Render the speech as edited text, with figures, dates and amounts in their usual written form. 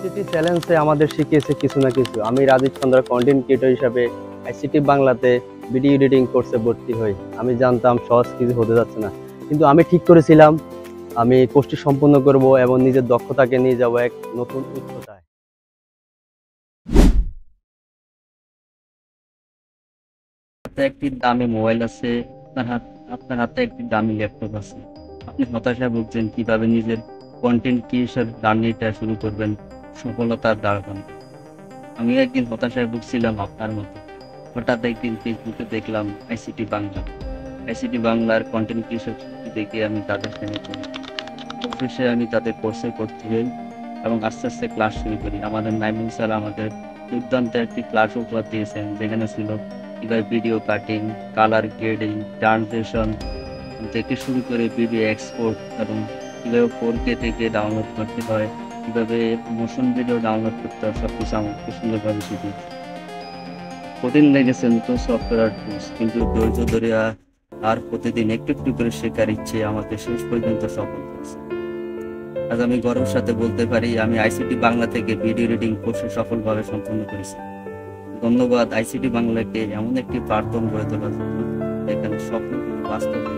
ICT চ্যালেঞ্জে আমাদের শিখিয়েছে কিছু না কিছু। আমি রাজীব চন্দ্র কন্টেন্ট ক্রিয়েটর হিসাবে আইসিটি বাংলাতে ভিডিও এডিটিং কোর্সে ভর্তি হই। আমি জানতাম সহজ কিছু হতে যাচ্ছে না, কিন্তু আমি ঠিক করেছিলাম আমি কোর্সটি সম্পূর্ণ করব এবং নিজের দক্ষতাকে নিয়ে যাব এক নতুন উচ্চতায়। হাতে একটি দামি মোবাইল আছে, আপনার হাতে একটি দামি ল্যাপটপ আছে। আপনি হতাশায় ভুগছেন কিভাবে নিজের কন্টেন্ট ক্রিয়েশন জার্নিটা শুরু করবেন সফলতার দ্বার প্রান্তে। আমি একদিন হতাশায় ভুগছিলাম আপনার মতো। হঠাৎ একদিন ফেসবুকে দেখলাম আইসিটি বাংলার কন্টেন্ট ক্রিয়েশন দেখে আমি তাদের সঙ্গে করি। অবশেষে আমি তাদের কোর্সে ভর্তি হই এবং আস্তে আস্তে ক্লাস শুরু করি। আমাদের নাইমুল স্যার আমাদের দুর্দান্ত একটি ক্লাস উপহার দিয়েছেন, যেখানে ছিল কিভাবে video cutting, colour grading, translation থেকে শুরু করে ভিডিও এক্সপোর্ট এবং কিভাবে 4K থেকে ডাউনলোড করতে হয়, কিভাবে মোশন ভিডিও ডাউনলোড করতে হয়, সবকিছু আমাকে সুন্দরভাবে শিখিয়েছে। কঠিন লেগেছে নতুন সফটওয়্যার টুলস, কিন্তু ধৈর্য ধরে আর প্রতিদিন একটু একটু করে শেখার ইচ্ছে আমাকে শেষ পর্যন্ত সফল করেছে। আজ আমি গর্বের সাথে বলতে পারি আমি আইসিটি বাংলা থেকে ভিডিও এডিটিং কোর্সে সফলভাবে সম্পন্ন করেছি। ধন্যবাদ আইসিটি বাংলাকে এমন একটি প্ল্যাটফর্ম গড়ে তোলার জন্য, যেখানে স্বপ্নগুলো বাস্তবে